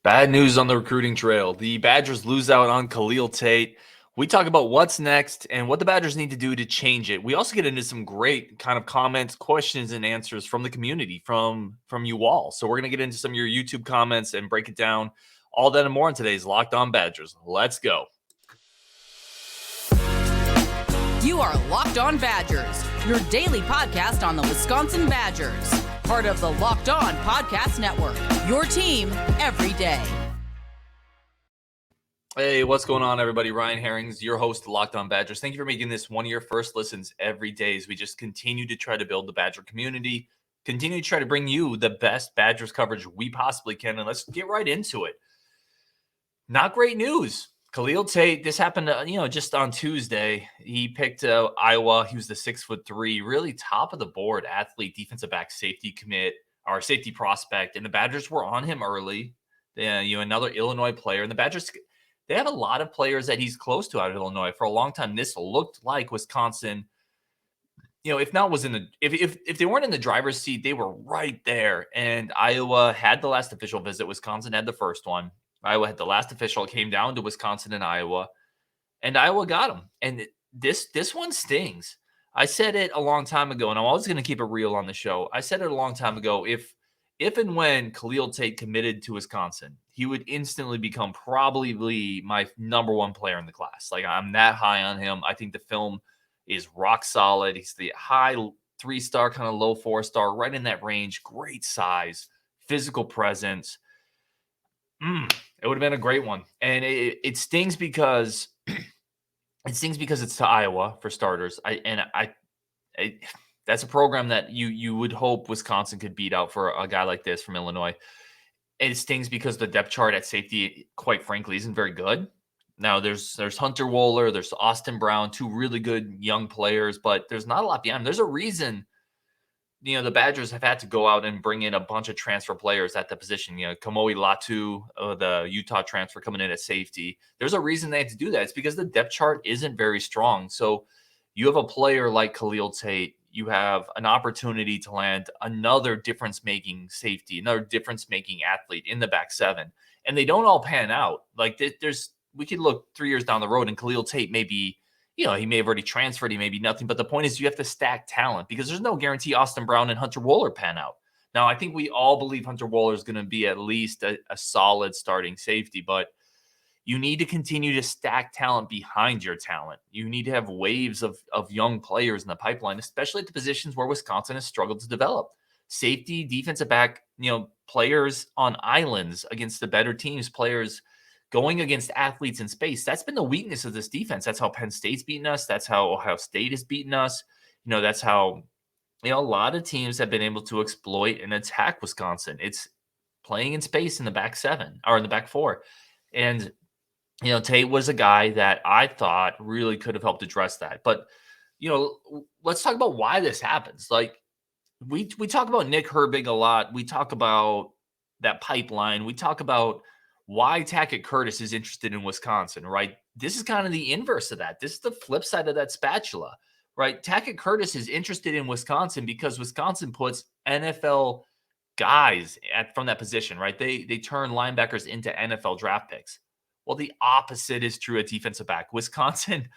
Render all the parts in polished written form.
Bad news on the recruiting trail. The Badgers lose out on Khalil Tate. We talk about what's next and what the Badgers need to do to change it. We also get into some great kind of comments, questions, and answers from the community, from you all. So we're going to get into some of your YouTube comments and break it down. All that and more in today's Locked On Badgers. Let's go. You are Locked On Badgers, your daily podcast on the Wisconsin Badgers. Part of the Locked On Podcast Network, your team every day. Hey, what's going on, everybody? Ryan Herrings, your host of Locked On Badgers. Thank you for making this one of your first listens every day as we just continue to try to build the Badger community, continue to try to bring you the best Badgers coverage we possibly can, and let's get right into it. Not great news. Khalil Tate, this happened, just on Tuesday. He picked Iowa. He was the 6'3", really top of the board athlete, defensive back, safety commit, or safety prospect. And the Badgers were on him early. Another Illinois player. And the Badgers, they have a lot of players that he's close to out of Illinois. For a long time, this looked like Wisconsin. If they weren't in the driver's seat, they were right there. And Iowa had the last official visit. Wisconsin had the first one. Iowa had the last official. It came down to Wisconsin and Iowa got him. And this one stings. I said it a long time ago, and I'm always going to keep it real on the show. I said it a long time ago. If and when Khalil Tate committed to Wisconsin, he would instantly become probably my number one player in the class. Like, I'm that high on him. I think the film is rock solid. He's the high 3-star, kind of low 4-star, right in that range. Great size, physical presence. It would have been a great one. And it stings because it's to Iowa, for starters. That's a program that you would hope Wisconsin could beat out for a guy like this from Illinois. It stings because the depth chart at safety, quite frankly, isn't very good. Now there's Hunter Wohler, there's Austin Brown, two really good young players, but there's not a lot behind them. There's a reason the Badgers have had to go out and bring in a bunch of transfer players at the position. Kamoi Latu, the Utah transfer, coming in at safety. There's a reason they had to do that. It's because the depth chart isn't very strong. So you have a player like Khalil Tate. You have an opportunity to land another difference-making safety, another difference-making athlete in the back seven. And they don't all pan out. Like, we could look 3 years down the road, and Khalil Tate may be, he may have already transferred. He may be nothing. But the point is, you have to stack talent because there's no guarantee Austin Brown and Hunter Wohler pan out. Now, I think we all believe Hunter Wohler is going to be at least a solid starting safety, but you need to continue to stack talent behind your talent. You need to have waves of young players in the pipeline, especially at the positions where Wisconsin has struggled to develop. Safety, defensive back, players on islands against the better teams, players going against athletes in space. That's been the weakness of this defense. That's how Penn State's beaten us. That's how Ohio State has beaten us. That's how, a lot of teams have been able to exploit and attack Wisconsin. It's playing in space in the back seven or in the back four. And, Tate was a guy that I thought really could have helped address that. But, let's talk about why this happens. Like, we talk about Nick Herbig a lot. We talk about that pipeline. We talk about why Tackett Curtis is interested in Wisconsin, right? This is kind of the inverse of that. This is the flip side of that spatula, right? Tackett Curtis is interested in Wisconsin because Wisconsin puts NFL guys from that position, right? They turn linebackers into NFL draft picks. Well, the opposite is true at defensive back. Wisconsin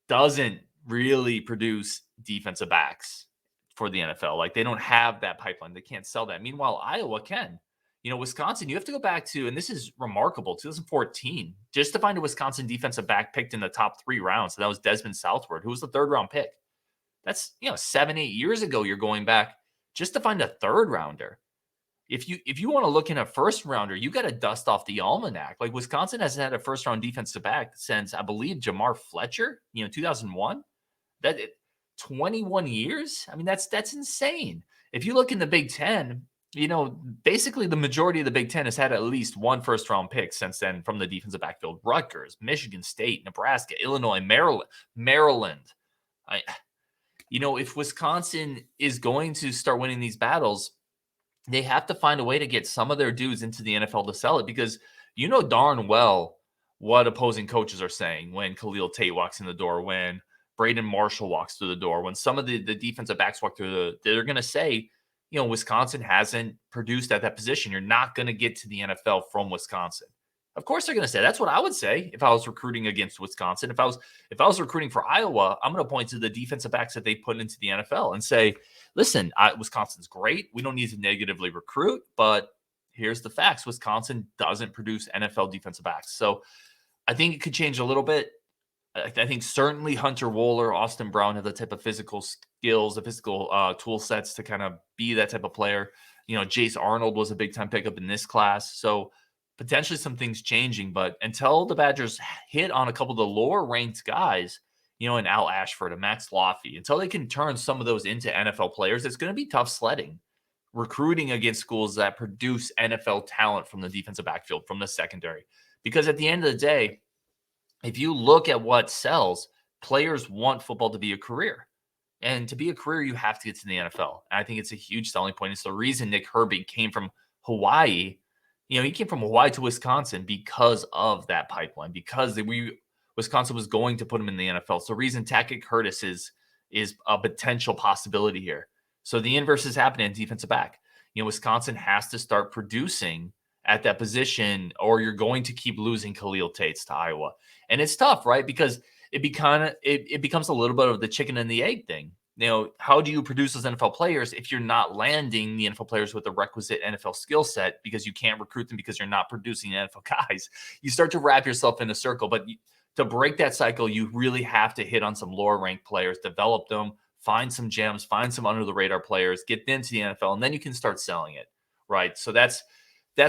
doesn't really produce defensive backs for the NFL. Like, they don't have that pipeline. They can't sell that. Meanwhile, Iowa can. Wisconsin, you have to go back to, and this is remarkable, 2014, just to find a Wisconsin defensive back picked in the top 3 rounds. So that was Desmond Southward, who was the 3rd-round pick. That's, 7-8 years ago, you're going back just to find a 3rd-rounder. If you want to look in a 1st-rounder, you got to dust off the almanac. Like, Wisconsin hasn't had a 1st-round defensive back since, I believe, Jamar Fletcher, 2001. 21 years? I mean, that's insane. If you look in the Big Ten, basically the majority of the Big Ten has had at least one 1st-round pick since then from the defensive backfield. Rutgers, Michigan State, Nebraska, Illinois, Maryland. If Wisconsin is going to start winning these battles, they have to find a way to get some of their dudes into the NFL to sell it, because darn well what opposing coaches are saying when Khalil Tate walks in the door, when Braden Marshall walks through the door, when some of the defensive backs walk through they're going to say, Wisconsin hasn't produced at that position. You're not going to get to the NFL from Wisconsin. Of course they're going to say. That's what I would say if I was recruiting against Wisconsin. If I was recruiting for Iowa, I'm going to point to the defensive backs that they put into the NFL and say, listen, Wisconsin's great. We don't need to negatively recruit, but here's the facts. Wisconsin doesn't produce NFL defensive backs. So I think it could change a little bit. I think certainly Hunter Wohler, Austin Brown have the type of physical skills, the physical tool sets to kind of be that type of player. Jace Arnold was a big time pickup in this class. So potentially some things changing, but until the Badgers hit on a couple of the lower ranked guys, in Al Ashford and Max Laffey, until they can turn some of those into NFL players, it's going to be tough sledding, recruiting against schools that produce NFL talent from the defensive backfield, from the secondary. Because at the end of the day, if you look at what sells, players want football to be a career. And to be a career, you have to get to the NFL. And I think it's a huge selling point. It's the reason Nick Herbig came from Hawaii. He came from Hawaii to Wisconsin because of that pipeline, because Wisconsin was going to put him in the NFL. So the reason Tackett Curtis is a potential possibility here. So the inverse is happening in defensive back. Wisconsin has to start producing at that position, or you're going to keep losing Khalil Tates to Iowa. And it's tough, right? Because it becomes a little bit of the chicken and the egg thing. How do you produce those NFL players if you're not landing the NFL players with the requisite NFL skill set, because you can't recruit them because you're not producing NFL guys? You start to wrap yourself in a circle. But to break that cycle, you really have to hit on some lower ranked players, develop them, find some gems, find some under the radar players, get them to the NFL, and then you can start selling it, right? So that's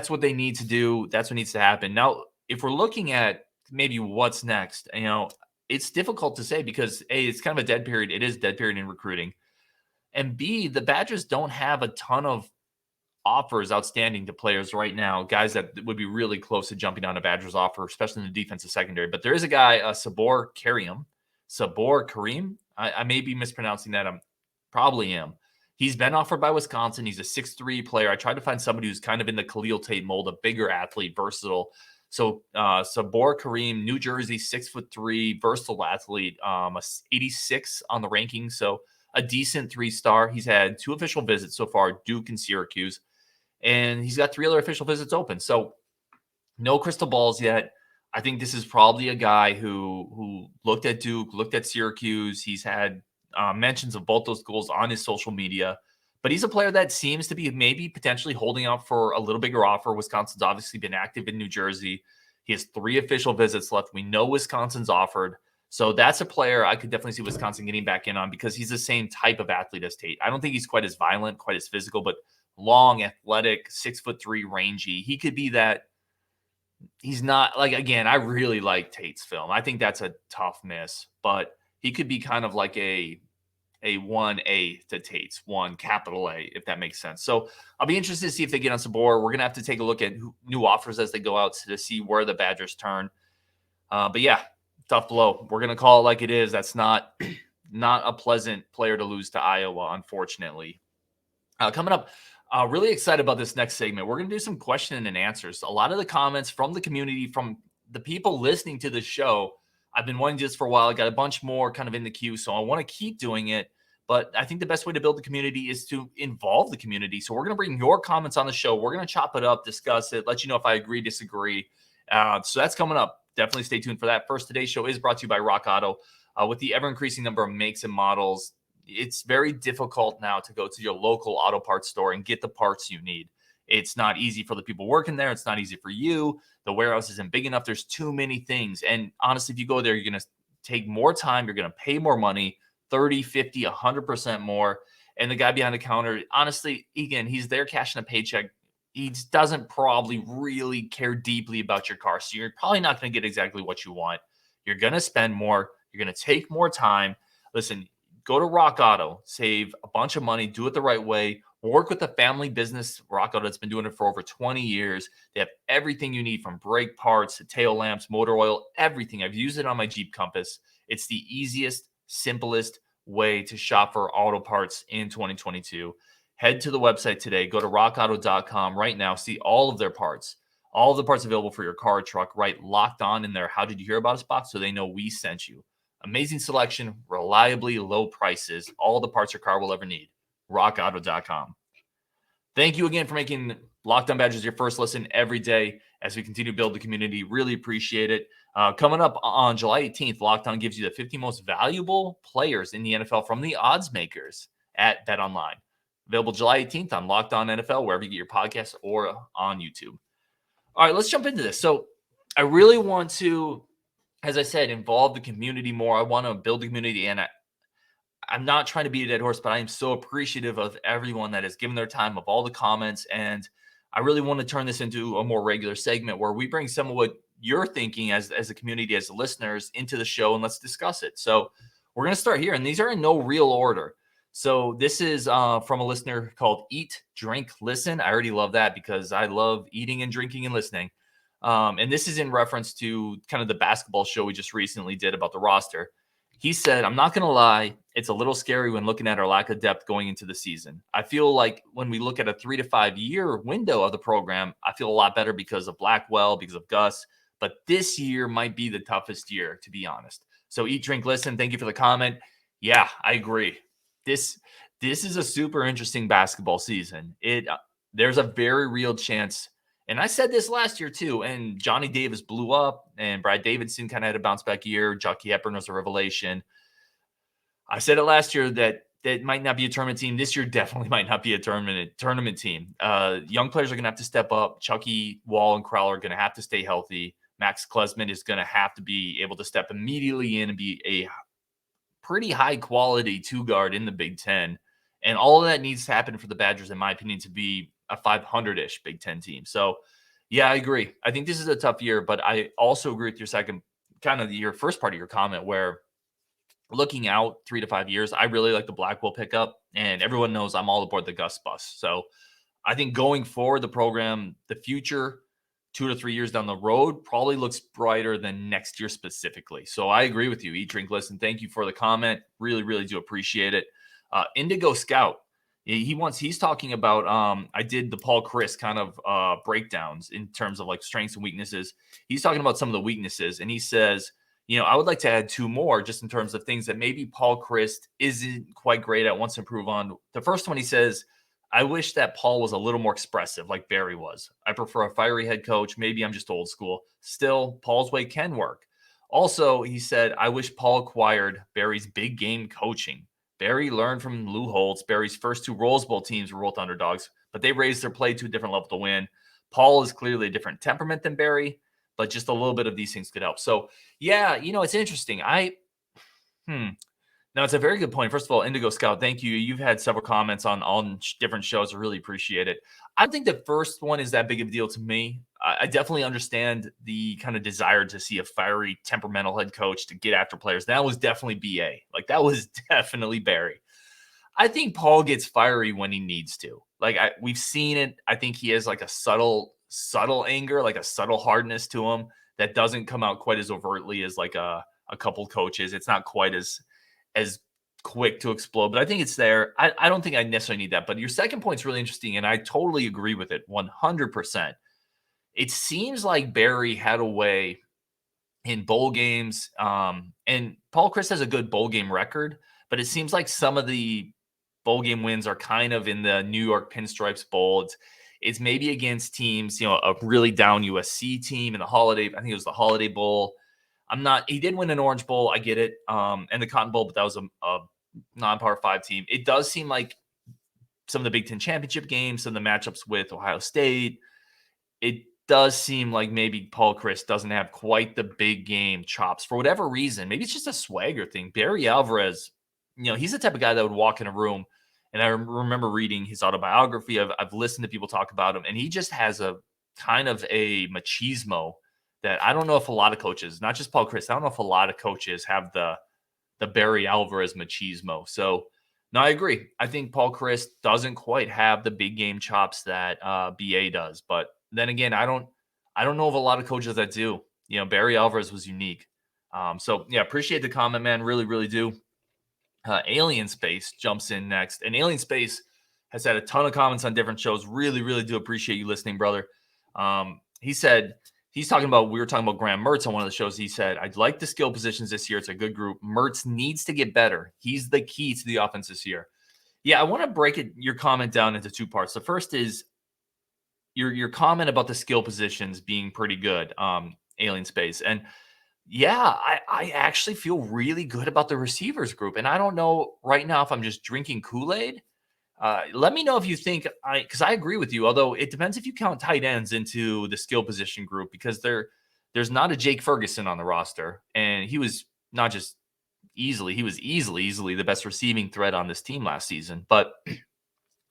what they need to do. That's what needs to happen. Now, if we're looking at maybe what's next, it's difficult to say because A, it's kind of a dead period. It is a dead period in recruiting. And B, the Badgers don't have a ton of offers outstanding to players right now, guys that would be really close to jumping on a Badgers offer, especially in the defensive secondary. But there is a guy, Sabor Kareem. I may be mispronouncing that. I probably am. He's been offered by Wisconsin. He's a 6'3" player. I tried to find somebody who's kind of in the Khalil Tate mold, a bigger athlete, versatile. So Sabor Kareem, New Jersey, 6'3", versatile athlete, 86 on the rankings. So a decent 3-star. He's had 2 official visits so far, Duke and Syracuse. And he's got 3 other official visits open. So no crystal balls yet. I think this is probably a guy who looked at Duke, looked at Syracuse. He's had mentions of both those schools on his social media. But he's a player that seems to be maybe potentially holding out for a little bigger offer. Wisconsin's obviously been active in New Jersey. He has 3 official visits left. We know Wisconsin's offered. So that's a player I could definitely see Wisconsin getting back in on, because he's the same type of athlete as Tate. I don't think he's quite as violent, quite as physical, but long, athletic, 6'3", rangy. He could be that. He's not like, again, I really like Tate's film. I think that's a tough miss, but he could be kind of like a 1A to Tate's, 1 capital A, if that makes sense. So I'll be interested to see if they get on Sabor. We're going to have to take a look at new offers as they go out to see where the Badgers turn. But yeah, tough blow. We're going to call it like it is. That's not a pleasant player to lose to Iowa, unfortunately. Coming up, really excited about this next segment. We're going to do some question and answers. A lot of the comments from the community, from the people listening to the show, I've been wanting this for a while. I got a bunch more kind of in the queue, so I want to keep doing it. But I think the best way to build the community is to involve the community. So we're going to bring your comments on the show. We're going to chop it up, discuss it, let you know if I agree, disagree. So that's coming up. Definitely stay tuned for that. First, today's show is brought to you by Rock Auto. With the ever-increasing number of makes and models, it's very difficult now to go to your local auto parts store and get the parts you need. It's not easy for the people working there. It's not easy for you. The warehouse isn't big enough. There's too many things. And honestly, if you go there, you're going to take more time. You're going to pay more money, 30, 50, 100% more. And the guy behind the counter, honestly, again, he's there cashing a paycheck. He doesn't probably really care deeply about your car. So you're probably not going to get exactly what you want. You're going to spend more. You're going to take more time. Listen, go to Rock Auto, save a bunch of money, do it the right way. Work with a family business, Rock Auto, that's been doing it for over 20 years. They have everything you need, from brake parts to tail lamps, motor oil, everything. I've used it on my Jeep Compass. It's the easiest, simplest way to shop for auto parts in 2022. Head to the website today. Go to rockauto.com right now. See all of their parts. All of the parts available for your car or truck, right? Locked On in there. How did you hear about us box? So they know we sent you. Amazing selection, reliably low prices, all the parts your car will ever need. rockauto.com. Thank you again for making Locked On Badgers your first listen every day as we continue to build the community. Really appreciate it. Coming up on July 18th, Locked On gives you the 50 most valuable players in the NFL from the odds makers at BetOnline. Available July 18th on Locked On NFL, wherever you get your podcasts, or on YouTube. All right, let's jump into this. So I really want to, as I said, involve the community more. I want to build the community, and I'm not trying to beat a dead horse, but I am so appreciative of everyone that has given their time, of all the comments. And I really want to turn this into a more regular segment where we bring some of what you're thinking as a community, as listeners, into the show, and let's discuss it. So we're going to start here, and these are in no real order. So this is from a listener called Eat, Drink, Listen. I already love that because I love eating and drinking and listening. And this is in reference to kind of the basketball show we just recently did about the roster. He said, I'm not going to lie, it's a little scary when looking at our lack of depth going into the season. I feel like when we look at a 3 to 5 year window of the program, I feel a lot better because of Blackwell, because of Gus. But this year might be the toughest year, to be honest. So Eat, Drink, Listen, thank you for the comment. Yeah, I agree. This is a super interesting basketball season. There's a very real chance. And I said this last year too, and Johnny Davis blew up, and Brad Davidson kind of had a bounce back year. Jockey Hepburn was a revelation. I said it last year that might not be a tournament team. This year definitely might not be a tournament team. Young players are going to have to step up. Chucky, Wall, and Crowell are going to have to stay healthy. Max Klesman is going to have to be able to step immediately in and be a pretty high-quality two-guard in the Big Ten. And all of that needs to happen for the Badgers, in my opinion, to be a 500-ish Big Ten team. So, yeah, I agree. I think this is a tough year, but I also agree with your first part of your comment where looking out 3 to 5 years, I really like the Blackwell pickup, and everyone knows I'm all aboard the Gus bus. So I think going forward, the program, the future 2 to 3 years down the road probably looks brighter than next year specifically. So I agree with you. Eat, Drink, Listen. Thank you for the comment. Really, really do appreciate it. Indigo Scout. He's talking about, I did the Paul Chryst kind of breakdowns in terms of like strengths and weaknesses. He's talking about some of the weaknesses, and he says, I would like to add 2 more just in terms of things that maybe Paul Chryst isn't quite great at, wants to improve on. The first one, he says, I wish that Paul was a little more expressive like Barry was. I prefer a fiery head coach. Maybe I'm just old school. Still, Paul's way can work. Also, he said, I wish Paul acquired Barry's big game coaching. Barry learned from Lou Holtz. Barry's first 2 Rose Bowl teams were both underdogs, but they raised their play to a different level to win. Paul is clearly a different temperament than Barry, but just a little bit of these things could help. So, yeah, it's interesting. Now, it's a very good point. First of all, Indigo Scout, thank you. You've had several comments on different shows. I really appreciate it. I think the first one is that big of a deal to me. I definitely understand the kind of desire to see a fiery, temperamental head coach to get after players. That was definitely BA. Like, that was definitely Barry. I think Paul gets fiery when he needs to. Like, we've seen it. I think he has like a subtle anger, like a subtle hardness to him that doesn't come out quite as overtly as like a couple coaches. It's not quite as quick to explode, but I think it's there. I don't think I necessarily need that. But your second point is really interesting, and I totally agree with it 100%. It seems like Barry had a way in bowl games, and Paul Chryst has a good bowl game record, but it seems like some of the bowl game wins are kind of in the New York Pinstripes Bowl. It's maybe against teams, a really down USC team in the Holiday. I think it was the Holiday Bowl. He did win an Orange Bowl. I get it. And the Cotton Bowl, but that was a non-Power 5 team. It does seem like some of the Big Ten championship games, some of the matchups with Ohio State, it does seem like maybe Paul Chryst doesn't have quite the big game chops for whatever reason. Maybe it's just a swagger thing. Barry Alvarez, he's the type of guy that would walk in a room, and I remember reading his autobiography. I've listened to people talk about him, and he just has a kind of a machismo that I don't know if a lot of coaches, not just Paul Chryst, I don't know if a lot of coaches have the Barry Alvarez machismo. So, no, I agree. I think Paul Chryst doesn't quite have the big game chops that BA does. But then again, I don't know of a lot of coaches that do. Barry Alvarez was unique. So, yeah, appreciate the comment, man. Really, really do. Alien Space jumps in next. And Alien Space has had a ton of comments on different shows. Really, really do appreciate you listening, brother. He said, we were talking about Graham Mertz on one of the shows. He said, I'd like the skill positions this year. It's a good group. Mertz needs to get better. He's the key to the offense this year. Yeah, I want to break your comment down into two parts. The first is your comment about the skill positions being pretty good, Alien Space. And yeah, I actually feel really good about the receivers group. And I don't know right now if I'm just drinking Kool-Aid. Let me know if you think because I agree with you, although it depends if you count tight ends into the skill position group, because there's not a Jake Ferguson on the roster. And he was not just he was easily the best receiving threat on this team last season. But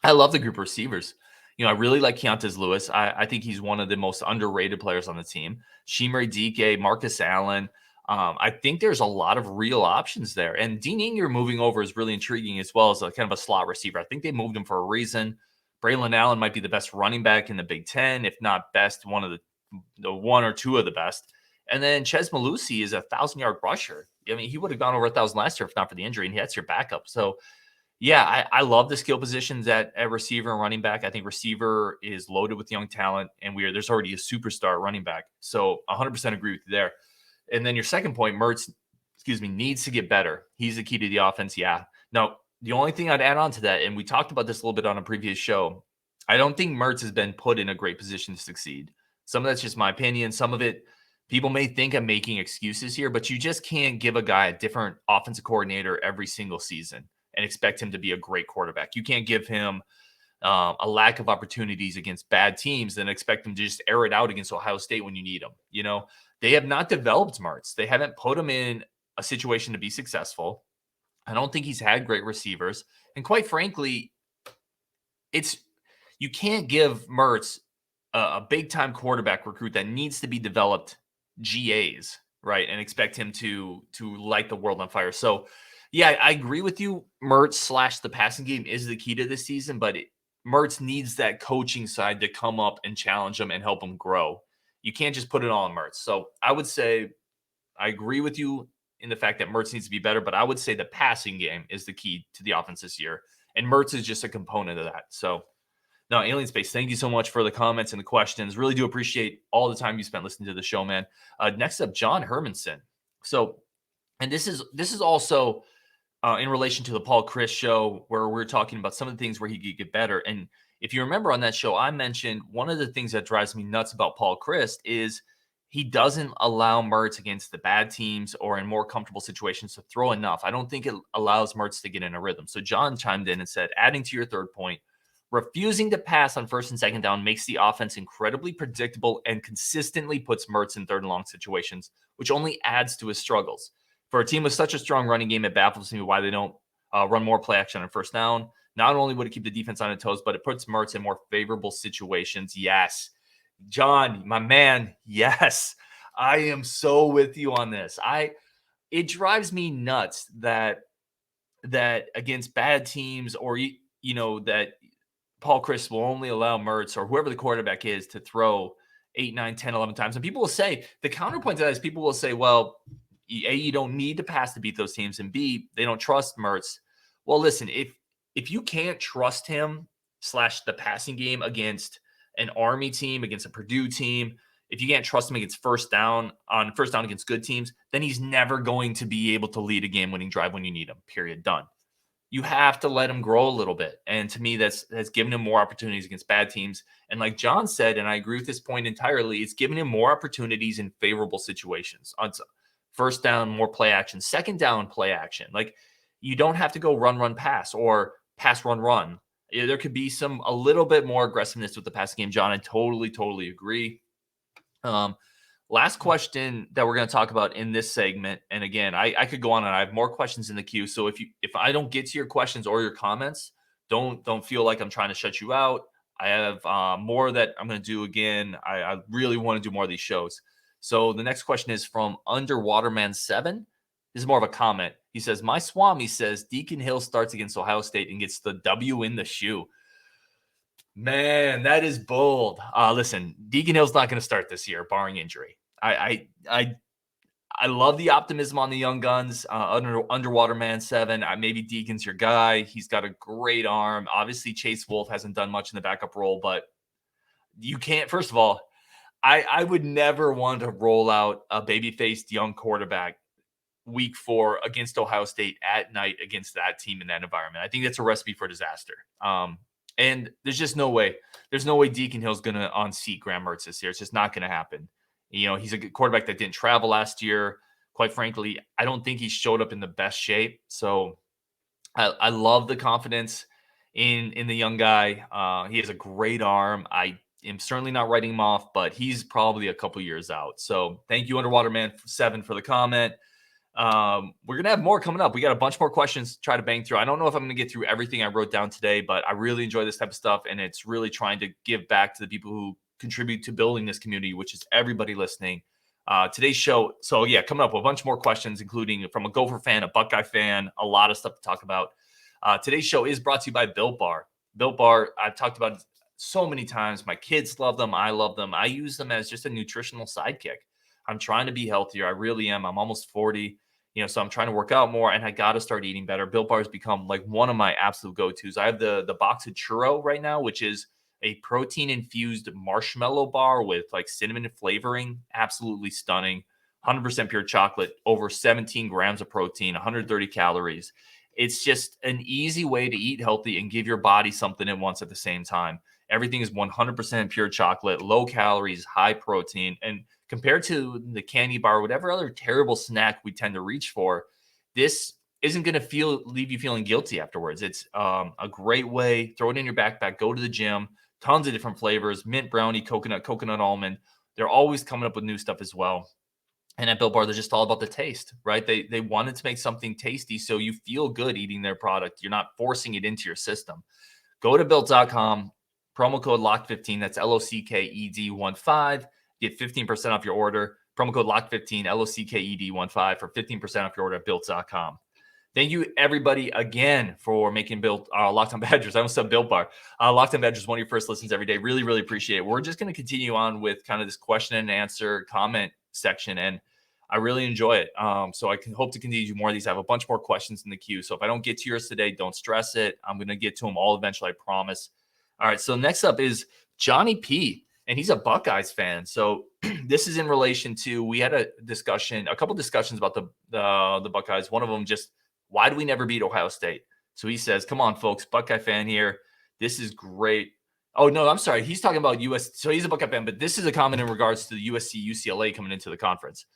I love the group of receivers. I really like Keontae Lewis. I think he's one of the most underrated players on the team. Shimre Dike, Marcus Allen. I think there's a lot of real options there. And Dean Inger moving over is really intriguing as well as a kind of a slot receiver. I think they moved him for a reason. Braylon Allen might be the best running back in the Big Ten, if not best, one of the one or two of the best. And then Ches Malusi is a 1,000-yard rusher. I mean, he would have gone over 1,000 last year if not for the injury, and that's your backup. So yeah, I love the skill positions at receiver and running back. I think receiver is loaded with young talent, and there's already a superstar running back. So 100% agree with you there. And then your second point, Mertz, needs to get better. He's the key to the offense. Yeah. Now, the only thing I'd add on to that, and we talked about this a little bit on a previous show, I don't think Mertz has been put in a great position to succeed. Some of that's just my opinion. Some of it, people may think I'm making excuses here, but you just can't give a guy a different offensive coordinator every single season and expect him to be a great quarterback. You can't give him a lack of opportunities against bad teams and expect him to just air it out against Ohio State when you need him. They have not developed Mertz. They haven't put him in a situation to be successful. I don't think he's had great receivers. And quite frankly, you can't give Mertz a big-time quarterback recruit that needs to be developed GAs, right, and expect him to light the world on fire. So, yeah, I agree with you. Mertz / the passing game is the key to this season, but Mertz needs that coaching side to come up and challenge him and help him grow. You can't just put it all on Mertz. So I would say I agree with you in the fact that Mertz needs to be better, but I would say the passing game is the key to the offense this year. And Mertz is just a component of that. So, no, Alien Space, thank you so much for the comments and the questions. Really do appreciate all the time you spent listening to the show, man. Next up, John Hermanson. So, and this is also in relation to the Paul Chryst show, where we're talking about some of the things where he could get better. And if you remember on that show, I mentioned one of the things that drives me nuts about Paul Chryst is he doesn't allow Mertz against the bad teams or in more comfortable situations to throw enough. I don't think it allows Mertz to get in a rhythm. So John chimed in and said, adding to your third point, refusing to pass on first and second down makes the offense incredibly predictable and consistently puts Mertz in third and long situations, which only adds to his struggles. For a team with such a strong running game, it baffles me why they don't run more play action on first down. Not only would it keep the defense on its toes, but it puts Mertz in more favorable situations. Yes. John, my man, yes. I am so with you on this. It drives me nuts that against bad teams or that Paul Chryst will only allow Mertz or whoever the quarterback is to throw 8, 9, 10, 11 times. And people will say, the counterpoint to that is people will say, well, A, you don't need to pass to beat those teams, and B, they don't trust Mertz. Well, listen, if you can't trust him / the passing game against an Army team, against a Purdue team, if you can't trust him against first down against good teams, then he's never going to be able to lead a game-winning drive when you need him, period, done. You have to let him grow a little bit. And to me, that's given him more opportunities against bad teams. And like John said, and I agree with this point entirely, it's given him more opportunities in favorable situations. On first down, more play action. Second down, play action. Like, you don't have to go run, pass or pass, run. There could be a little bit more aggressiveness with the passing game, John. I totally agree. Last question that we're going to talk about in this segment. And again, I could go on and I have more questions in the queue. So if I don't get to your questions or your comments, don't feel like I'm trying to shut you out. I have more that I'm going to do again. I really want to do more of these shows. So the next question is from Underwaterman7. This is more of a comment. He says, my Swami says Deacon Hill starts against Ohio State and gets the W in the shoe. Man, that is bold. Listen, Deacon Hill's not going to start this year, barring injury. I love the optimism on the young guns. Underwaterman7. Maybe Deacon's your guy. He's got a great arm. Obviously, Chase Wolf hasn't done much in the backup role, but you can't. First of all, I would never want to roll out a baby-faced young quarterback week 4 against Ohio State at night against that team in that environment. I think that's a recipe for disaster. And there's just no way. There's no way Deacon Hill's going to unseat Graham Mertz this year. It's just not going to happen. He's a good quarterback that didn't travel last year. Quite frankly, I don't think he showed up in the best shape. So I love the confidence in the young guy. He has a great arm. I am certainly not writing him off, but he's probably a couple years out. So thank you, Underwater Man 7, for the comment. We're going to have more coming up. We got a bunch more questions to try to bang through. I don't know if I'm going to get through everything I wrote down today, but I really enjoy this type of stuff. And it's really trying to give back to the people who contribute to building this community, which is everybody listening. Today's show. So yeah, coming up with a bunch more questions, including from a Gopher fan, a Buckeye fan, a lot of stuff to talk about. Today's show is brought to you by Built Bar. Built Bar, I've talked about it so many times. My kids love them. I love them. I use them as just a nutritional sidekick. I'm trying to be healthier. I really am. I'm almost 40, so I'm trying to work out more, and I got to start eating better. Built Bar has become like one of my absolute go-tos. I have the box of churro right now, which is a protein-infused marshmallow bar with like cinnamon flavoring. Absolutely stunning. 100% pure chocolate, over 17 grams of protein, 130 calories. It's just an easy way to eat healthy and give your body something it wants at the same time. Everything is 100% pure chocolate, low calories, high protein. And compared to the candy bar, whatever other terrible snack we tend to reach for, this isn't going to leave you feeling guilty afterwards. It's a great way. Throw it in your backpack, go to the gym. Tons of different flavors, mint brownie, coconut almond. They're always coming up with new stuff as well. And at Built Bar, they're just all about the taste, right? They wanted to make something tasty so you feel good eating their product. You're not forcing it into your system. Go to Built.com, promo code LOCKED15. That's LOCKED15. Get 15% off your order. Promo code LOCKED15, LOCKED15 for 15% off your order at Built.com. Thank you, everybody, again, for making Locked On Badgers. I almost said Built Bar. Locked On Badgers, one of your first listens every day. Really, really appreciate it. We're just going to continue on with kind of this question and answer comment section, and I really enjoy it. So I can hope to continue to do more of these. I have a bunch more questions in the queue. So if I don't get to yours today, don't stress it. I'm going to get to them all eventually, I promise. All right, so next up is Johnny P., and he's a Buckeyes fan. So this is in relation to, we had a couple discussions about the Buckeyes. One of them just, why do we never beat Ohio State? So he says, come on, folks, Buckeye fan here. This is great. Oh, no, I'm sorry. He's talking about USC. So he's a Buckeye fan, but this is a comment in regards to the USC UCLA coming into the conference.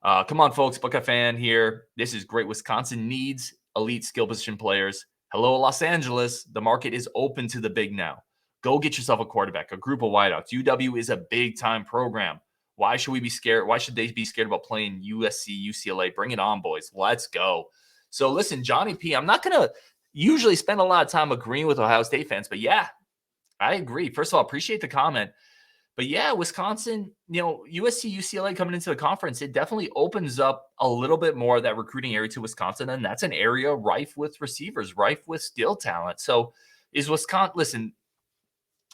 Come on, folks, Buckeye fan here. This is great. Wisconsin needs elite skill position players. Hello, Los Angeles. The market is open to the big now. Go get yourself a quarterback, a group of wideouts. UW is a big-time program. Why should we be scared? Why should they be scared about playing USC, UCLA? Bring it on, boys. Let's go. So listen, Johnny P., I'm not going to usually spend a lot of time agreeing with Ohio State fans, but yeah, I agree. First of all, appreciate the comment. But yeah, Wisconsin, USC, UCLA coming into the conference, it definitely opens up a little bit more of that recruiting area to Wisconsin. And that's an area rife with receivers, rife with skill talent. So is Wisconsin, listen,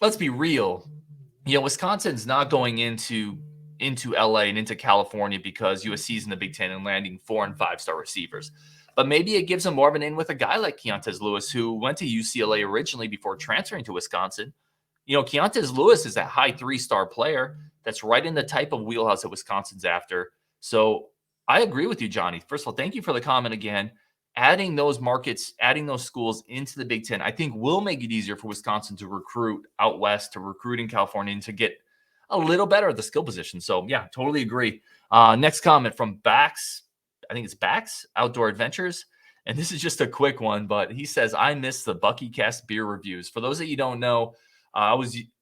let's be real. Wisconsin's not going into LA and into California because USC is in the Big Ten and landing 4- and 5-star receivers. But maybe it gives them more of an in with a guy like Keontez Lewis, who went to UCLA originally before transferring to Wisconsin. Keontez Lewis is a high 3-star player that's right in the type of wheelhouse that Wisconsin's after. So I agree with you, Johnny. First of all, thank you for the comment again. Adding those markets, adding those schools into the Big Ten, I think will make it easier for Wisconsin to recruit out west, to recruit in California, and to get a little better at the skill position. So yeah, totally agree. Next comment from Bax. I think it's Bax Outdoor Adventures. And this is just a quick one, but he says, I miss the BuckyCast beer reviews. For those that you don't know,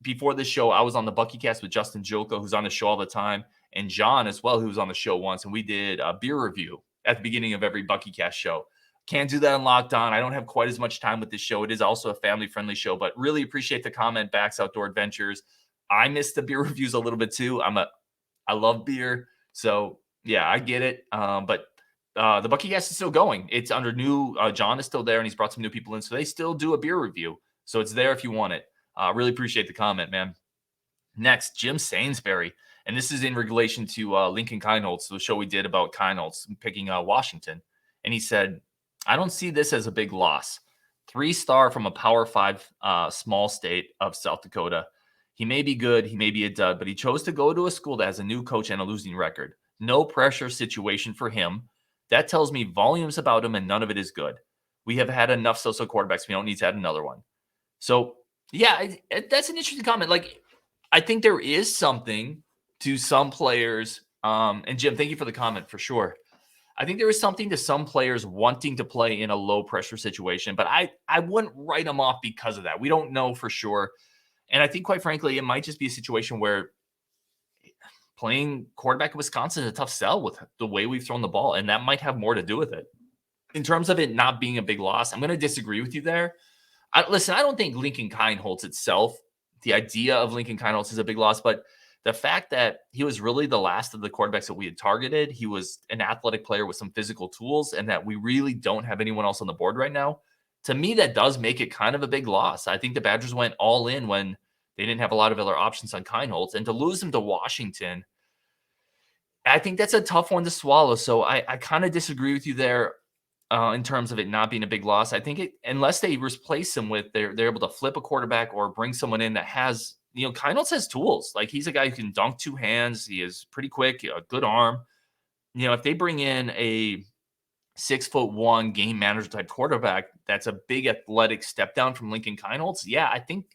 before this show, I was on the BuckyCast with Justin Jolko, who's on the show all the time, and John as well, who was on the show once. And we did a beer review at the beginning of every BuckyCast show. Can't do that on Locked On. I don't have quite as much time with this show. It is also a family-friendly show, but really appreciate the comment, Bax Outdoor Adventures. I miss the beer reviews a little bit too. I love beer. So yeah, I get it. But the BuckyCast is still going. It's under new, John is still there and he's brought some new people in. So they still do a beer review. So it's there if you want it. Really appreciate the comment, man. Next, Jim Sainsbury. And this is in relation to Lincoln Keinholz, the show we did about Keinholz picking Washington. And he said, I don't see this as a big loss. 3-star from a Power 5 small state of South Dakota. He may be good, he may be a dud, but he chose to go to a school that has a new coach and a losing record. No pressure situation for him. That tells me volumes about him, and none of it is good. We have had enough so-so quarterbacks. We don't need to add another one. So, yeah, that's an interesting comment. Like, I think there is something to some players. And Jim, thank you for the comment for sure. I think there is something to some players wanting to play in a low pressure situation, but I wouldn't write them off because of that. We don't know for sure. And I think, quite frankly, it might just be a situation where playing quarterback in Wisconsin is a tough sell with the way we've thrown the ball, and that might have more to do with it. In terms of it not being a big loss, I'm going to disagree with you there. Listen, I don't think Lincoln Keinholz itself, the idea of Lincoln Keinholz is a big loss, but the fact that he was really the last of the quarterbacks that we had targeted, he was an athletic player with some physical tools, and that we really don't have anyone else on the board right now, to me, that does make it kind of a big loss. I think the Badgers went all in when they didn't have a lot of other options on Keinholz, and to lose him to Washington, I think that's a tough one to swallow. So I kind of disagree with you there. In terms of it not being a big loss, I think unless they replace him with they're able to flip a quarterback or bring someone in that has, Keinholz has tools. Like, he's a guy who can dunk two hands. He is pretty quick, a good arm. If they bring in a 6'1" game manager type quarterback, that's a big athletic step down from Lincoln Keinholz. Yeah, I think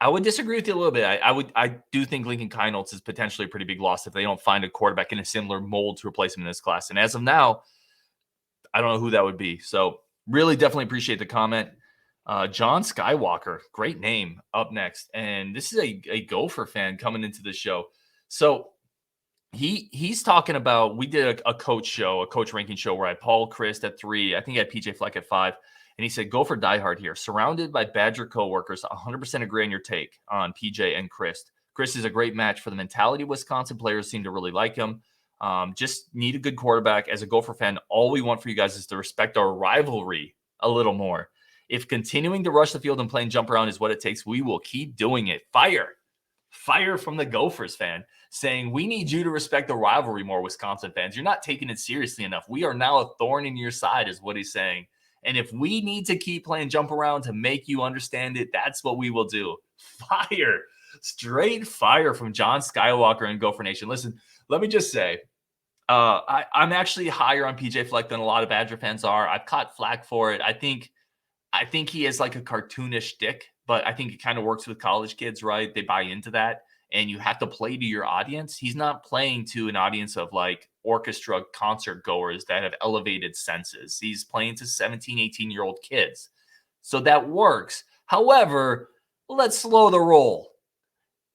I would disagree with you a little bit. I do think Lincoln Keinholz is potentially a pretty big loss if they don't find a quarterback in a similar mold to replace him in this class. And as of now, I don't know who that would be. So really definitely appreciate the comment. John Skywalker, great name, up next. And this is a Gopher fan coming into the show. So he's talking about, we did a coach ranking show where I had Paul Christ at 3. I think I had PJ Fleck at 5. And he said, Gopher diehard here. Surrounded by Badger coworkers, 100% agree on your take on PJ and Christ. Christ is a great match for the mentality. Wisconsin players seem to really like him. Just need a good quarterback. As a Gopher fan, all we want for you guys is to respect our rivalry a little more. If continuing to rush the field and playing jump around is what it takes, we will keep doing it. Fire from the Gophers fan saying, we need you to respect the rivalry more, Wisconsin fans. You're not taking it seriously enough. We are now a thorn in your side is what he's saying. And if we need to keep playing jump around to make you understand it, that's what we will do. Fire. Straight fire from John Skywalker and Gopher Nation. Listen, let me just say, I'm actually higher on PJ Fleck than a lot of Badger fans are. I've caught flack for it. I think he is like a cartoonish dick, but I think it kind of works with college kids, right? They buy into that, and you have to play to your audience. He's not playing to an audience of like orchestra concert goers that have elevated senses. He's playing to 17, 18-year-old kids. So that works. However, let's slow the roll.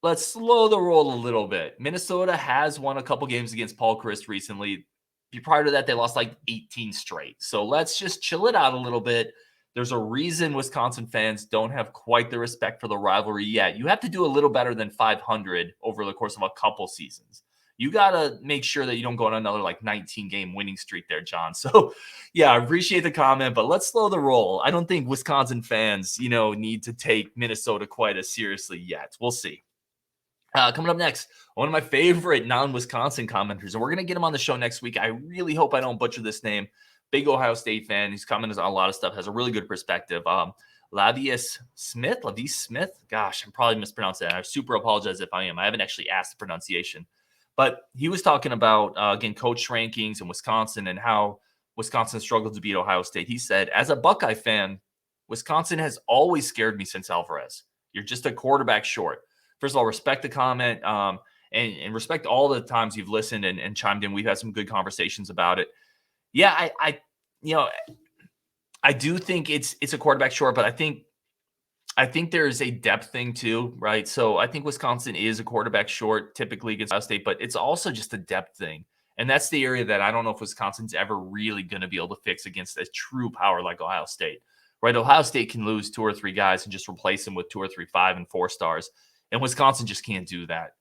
Let's slow the roll a little bit. Minnesota has won a couple games against Paul Christ recently. Prior to that, they lost like 18 straight. So let's just chill it out a little bit. There's a reason Wisconsin fans don't have quite the respect for the rivalry yet. You have to do a little better than 500 over the course of a couple seasons. You got to make sure that you don't go on another like 19-game winning streak there, John. So, yeah, I appreciate the comment, but let's slow the roll. I don't think Wisconsin fans, need to take Minnesota quite as seriously yet. We'll see. Coming up next, one of my favorite non-Wisconsin commenters, and we're going to get him on the show next week. I really hope I don't butcher this name. Big Ohio State fan. He's commented on a lot of stuff, has a really good perspective. Lavius Smith. Gosh, I'm probably mispronouncing that. I super apologize if I am. I haven't actually asked the pronunciation. But he was talking about, again, coach rankings in Wisconsin and how Wisconsin struggled to beat Ohio State. He said, as a Buckeye fan, Wisconsin has always scared me since Alvarez. You're just a quarterback short. First of all, respect the comment and respect all the times you've listened and chimed in. We've had some good conversations about it. Yeah, I do think it's a quarterback short, but I think there is a depth thing too, right? So I think Wisconsin is a quarterback short typically against Ohio State, but it's also just a depth thing. And that's the area that I don't know if Wisconsin's ever really going to be able to fix against a true power like Ohio State, right? Ohio State can lose 2 or 3 guys and just replace them with 2 or 3 5 and 4 stars. And Wisconsin just can't do that.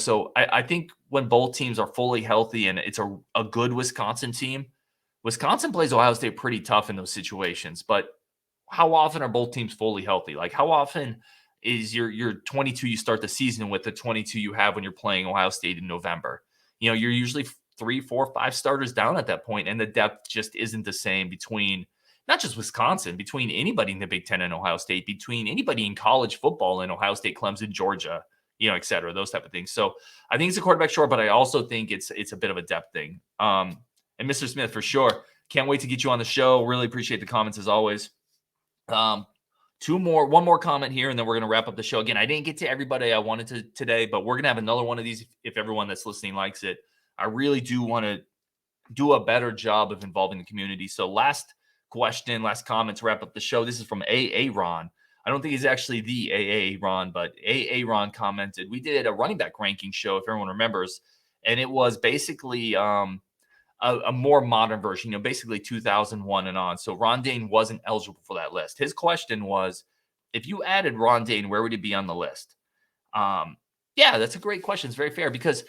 So I think when both teams are fully healthy and it's a good Wisconsin team, Wisconsin plays Ohio State pretty tough in those situations. But how often are both teams fully healthy? Like, how often is your 22 you start the season with the 22 you have when you're playing Ohio State in November? You're usually 3, 4, 5 starters down at that point, and the depth just isn't the same between not just Wisconsin, between anybody in the Big Ten and Ohio State, between anybody in college football in Ohio State, Clemson, Georgia, et cetera, those type of things. So I think it's a quarterback short, but I also think it's a bit of a depth thing. And Mr. Smith, for sure. Can't wait to get you on the show. Really appreciate the comments as always. One more comment here, and then we're going to wrap up the show. Again, I didn't get to everybody I wanted to today, but we're going to have another one of these if everyone that's listening likes it. I really do want to do a better job of involving the community. So last question, last comment to wrap up the show. This is from AA Ron. I don't think he's actually the AA Ron, but AA Ron commented, we did a running back ranking show, if everyone remembers, and it was basically a more modern version, basically 2001 and on. So Ron Dane wasn't eligible for that list. His question was, if you added Ron Dane, where would he be on the list? Yeah, that's a great question. It's very fair because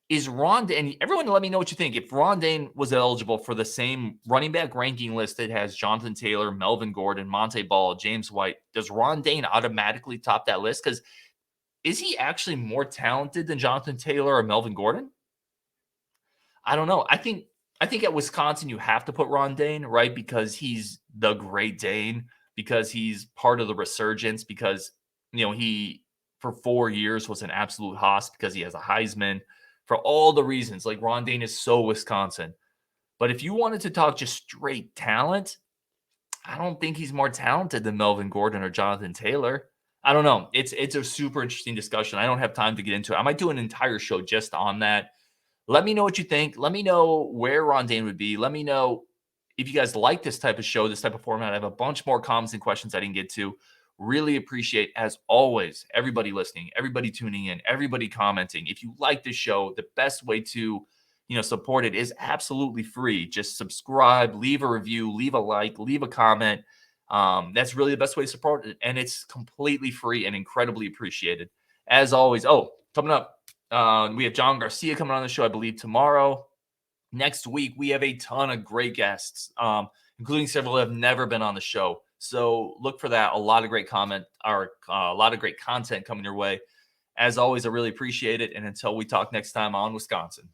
is Ron Dane, and everyone let me know what you think. If Ron Dane was eligible for the same running back ranking list that has Jonathan Taylor, Melvin Gordon, Monte Ball, James White, does Ron Dane automatically top that list? Because is he actually more talented than Jonathan Taylor or Melvin Gordon? I don't know. I think at Wisconsin you have to put Ron Dane, right? Because he's the Great Dane, because he's part of the resurgence, because he for 4 years was an absolute hoss, because he has a Heisman. For all the reasons, like Ron Dane is so Wisconsin. But if you wanted to talk just straight talent, I don't think he's more talented than Melvin Gordon or Jonathan Taylor. I don't know. It's a super interesting discussion. I don't have time to get into it. I might do an entire show just on that. Let me know what you think. Let me know where Ron Dane would be. Let me know if you guys like this type of show, this type of format. I have a bunch more comments and questions I didn't get to. Really appreciate, as always, everybody listening, everybody tuning in, everybody commenting. If you like this show, the best way to support it is absolutely free. Just subscribe, leave a review, leave a like, leave a comment. That's really the best way to support it, and it's completely free and incredibly appreciated. As always, coming up, we have John Garcia coming on the show, I believe, tomorrow. Next week, we have a ton of great guests, including several that have never been on the show. So look for that. A lot of great content coming your way. As always, I really appreciate it. And until we talk next time on Wisconsin.